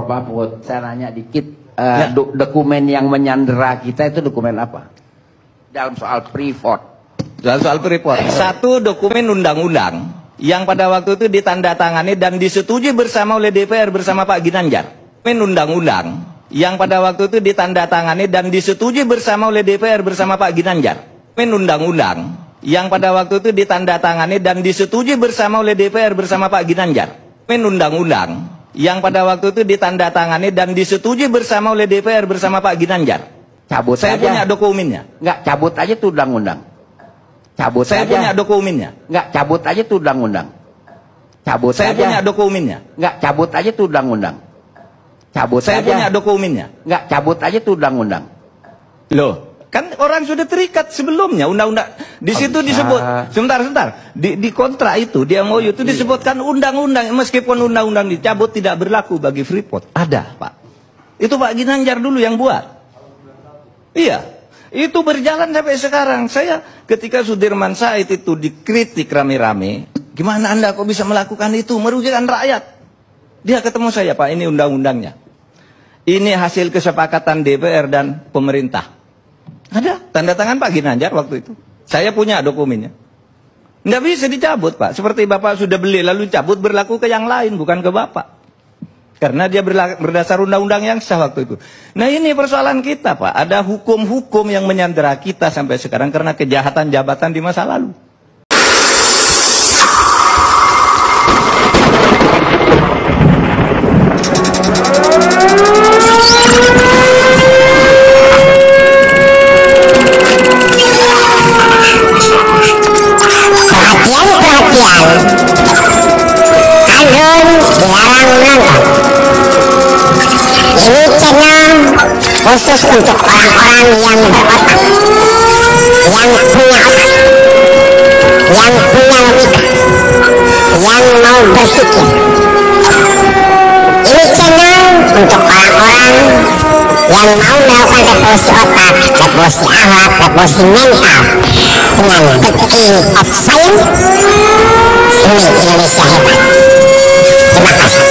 Prof Mahfud, saya nanya dikit, dokumen yang menyandera kita itu dokumen apa? Dalam soal Freeport. Dalam soal Freeport, satu dokumen undang-undang yang pada waktu itu ditandatangani dan disetujui bersama oleh DPR bersama Pak Ginanjar. Dokumen undang-undang yang pada waktu itu ditandatangani dan disetujui bersama oleh DPR bersama Pak Ginanjar. Dokumen undang-undang yang pada waktu itu ditandatangani dan disetujui bersama oleh DPR bersama Pak Ginanjar. Dokumen undang-undang yang pada waktu itu ditandatangani dan disetujui bersama oleh DPR bersama Pak Ginanjar. Cabut Saya aja. punya dokumennya. Enggak, cabut aja tuh undang-undang. Cabut Saya aja. punya dokumennya. Enggak, cabut aja tuh undang-undang. Cabut Saya aja. punya dokumennya. Enggak, cabut aja tuh undang-undang. Cabut Saya aja. punya dokumennya. Enggak, cabut aja tuh undang-undang. Loh, kan orang sudah terikat sebelumnya undang-undang. Di situ disebut, sebentar. Di kontrak itu, di MOU itu disebutkan undang-undang, meskipun undang-undang dicabut tidak berlaku bagi Freeport. Ada, Pak. Itu Pak Ginanjar dulu yang buat. Iya. Itu berjalan sampai sekarang. Saya ketika Sudirman Said itu dikritik rame-rame, gimana Anda kok bisa melakukan itu? Merugikan rakyat. Dia ketemu saya, Pak, ini undang-undangnya. Ini hasil kesepakatan DPR dan pemerintah. Ada tanda tangan Pak Ginanjar waktu itu. Saya punya dokumennya. Nggak bisa dicabut, Pak. Seperti Bapak sudah beli lalu cabut, berlaku ke yang lain, bukan ke Bapak. Karena dia berdasar undang-undang yang sah waktu itu. Nah, ini persoalan kita, Pak. Ada hukum-hukum yang menyandera kita sampai sekarang karena kejahatan jabatan di masa lalu. Khusus untuk orang-orang yang berotak, yang punya otak, yang punya logika, yang mau berpikir. Ini channel untuk orang-orang yang mau melakukan revolusi otak, revolusi akhlak, revolusi mental dengan the king of science. Ini Indonesia hebat. Terima kasih.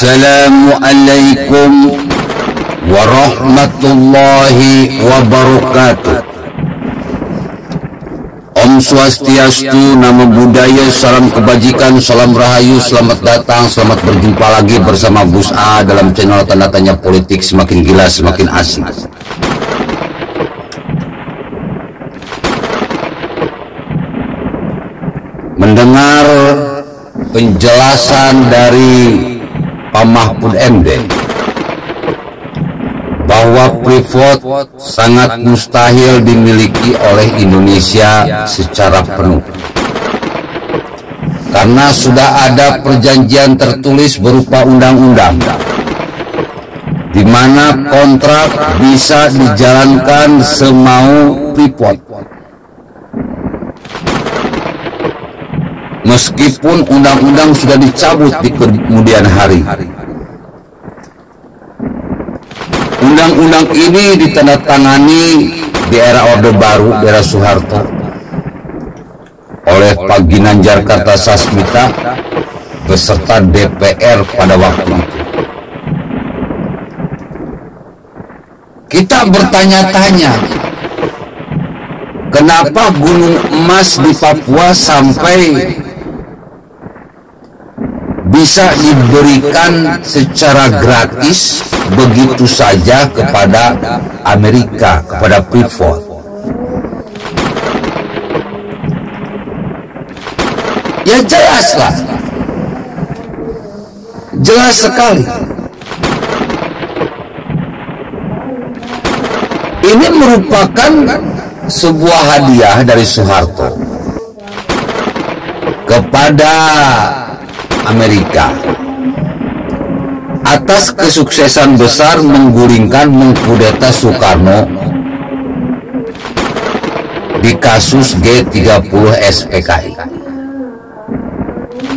Assalamualaikum warahmatullahi wabarakatuh. Om Swastiastu, Namo Buddhaya, salam kebajikan, salam rahayu, selamat datang, selamat berjumpa lagi bersama Gus A dalam channel Tanda Tanya Politik, semakin gila semakin asik. Mendengar penjelasan dari Pak Mahfud MD bahwa Freeport sangat mustahil dimiliki oleh Indonesia secara penuh karena sudah ada perjanjian tertulis berupa undang-undang di mana kontrak bisa dijalankan semau Freeport meskipun undang-undang sudah dicabut di kemudian hari. Undang-undang ini ditandatangani di era Orde Baru, di era Soeharto, oleh Pak Ginanjar Kartasasmita beserta DPR pada waktu itu. Kita bertanya-tanya, kenapa gunung emas di Papua sampai bisa diberikan secara gratis begitu saja kepada Amerika, kepada Freeport? Ya jelaslah, jelas sekali. Ini merupakan sebuah hadiah dari Soeharto kepada Amerika atas kesuksesan besar mengkudeta Soekarno di kasus G30 SPKI.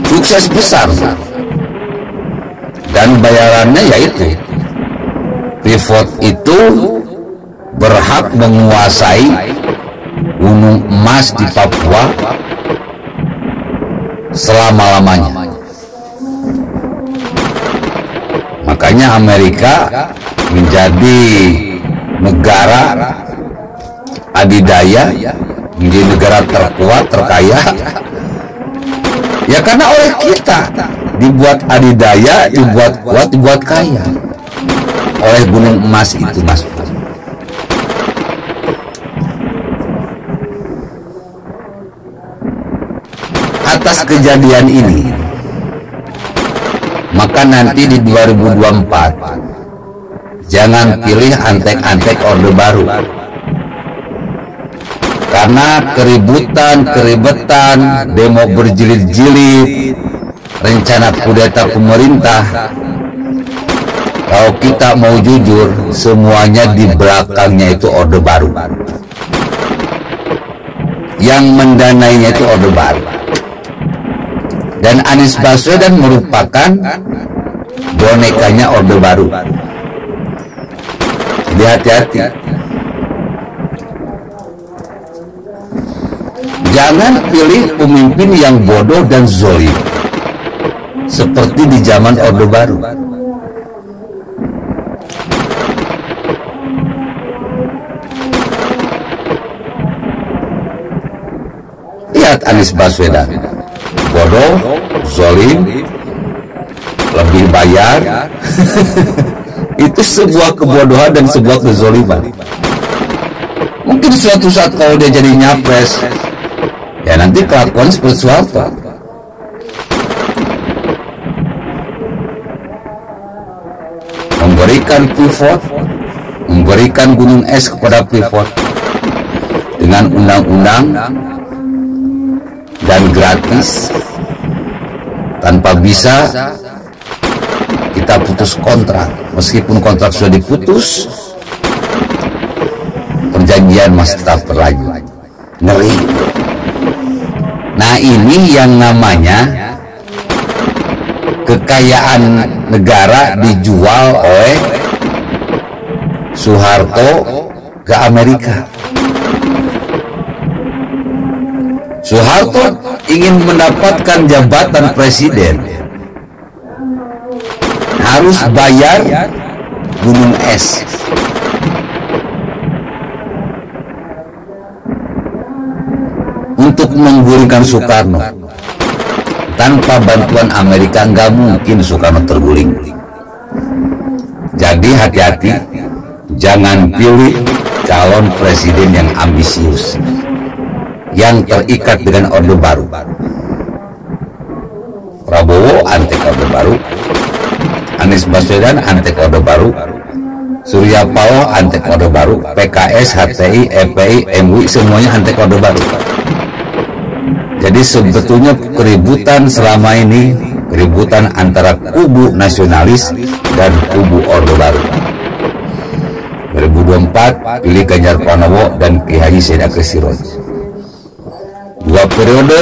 Sukses besar, dan bayarannya yaitu Freeport itu berhak menguasai gunung emas di Papua selama-lamanya. Makanya Amerika menjadi negara adidaya, menjadi negara terkuat, terkaya, ya karena oleh kita dibuat adidaya, dibuat kuat, dibuat kaya oleh gunung emas itu, Mas. Atas kejadian ini, maka nanti di 2024 jangan pilih antek-antek Orde Baru, karena keributan, demo berjilid-jilid, rencana kudeta pemerintah, kalau kita mau jujur, semuanya di belakangnya itu Orde Baru, yang mendanainya itu Orde Baru. Dan Anies Baswedan merupakan bonekanya Orde Baru. Jadi hati-hati. Jangan pilih pemimpin yang bodoh dan zolim seperti di zaman Orde Baru. Lihat Anies Baswedan, bodoh, zolim, lebih bayar. Itu sebuah kebodohan dan sebuah kezoliman. Mungkin suatu saat kalau dia jadi nyapres, ya nanti kelakuan seperti Soeharto. Memberikan Freeport, memberikan gunung es kepada Freeport dengan undang-undang dan gratis, tanpa bisa kita putus kontrak. Meskipun kontrak sudah diputus, perjanjian masih tetap berlanjut. Ngeri. Nah, ini yang namanya kekayaan negara dijual oleh Soeharto ke Amerika. Soeharto ingin mendapatkan jabatan presiden, harus bayar gunung es. Untuk menggulingkan Soekarno. Tanpa bantuan Amerika nggak mungkin Soekarno terguling. Jadi hati-hati, jangan pilih calon presiden yang ambisius, yang terikat dengan Orde Baru. Prabowo antek Orde Baru, Anies Baswedan antek Orde Baru, Surya Paloh antek Orde Baru, PKS, HTI, EPI, MUI semuanya antek Orde Baru. Jadi sebetulnya keributan selama ini, keributan antara kubu nasionalis dan kubu Orde Baru. 2024 pilih Ganjar Pranowo dan Kiai Haji Said Akil Siroj. 2 periode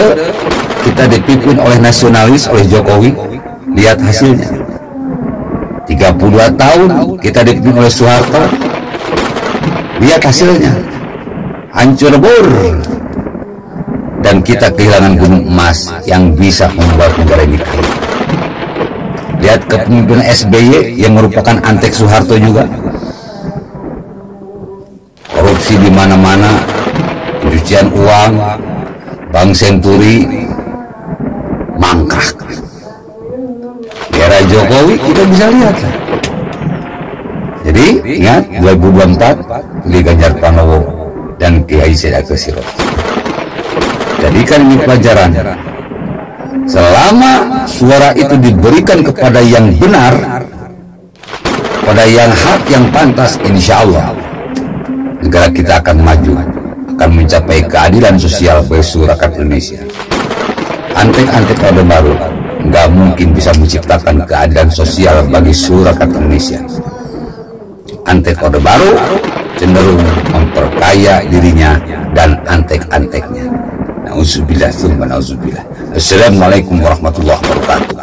kita dipimpin oleh nasionalis, oleh Jokowi. Lihat hasilnya. 3 32 tahun kita dipimpin oleh Soeharto. Lihat hasilnya, hancur lebur. Dan kita kehilangan gunung emas yang bisa membuat negara ini kaya. Lihat kepemimpinan SBY yang merupakan antek Soeharto juga. Korupsi di mana-mana, pencucian uang, Bank Senturi mangkrak. Di era Jokowi kita bisa lihat. Jadi ingat 2024 pilih Ganjar Pranowo dan Kiai Said Akil Siraj. Jadikan ini pelajaran. Selama suara itu diberikan kepada yang benar, pada yang hak, yang pantas, insya Allah negara kita akan maju, akan mencapai keadilan sosial bagi seluruh rakyat Indonesia. Antek-antek Orde Baru nggak mungkin bisa menciptakan keadilan sosial bagi seluruh rakyat Indonesia. Antek Orde Baru cenderung memperkaya dirinya dan antek-anteknya. Nauzubillah, tsumma nauzubillah. Assalamualaikum warahmatullahi wabarakatuh.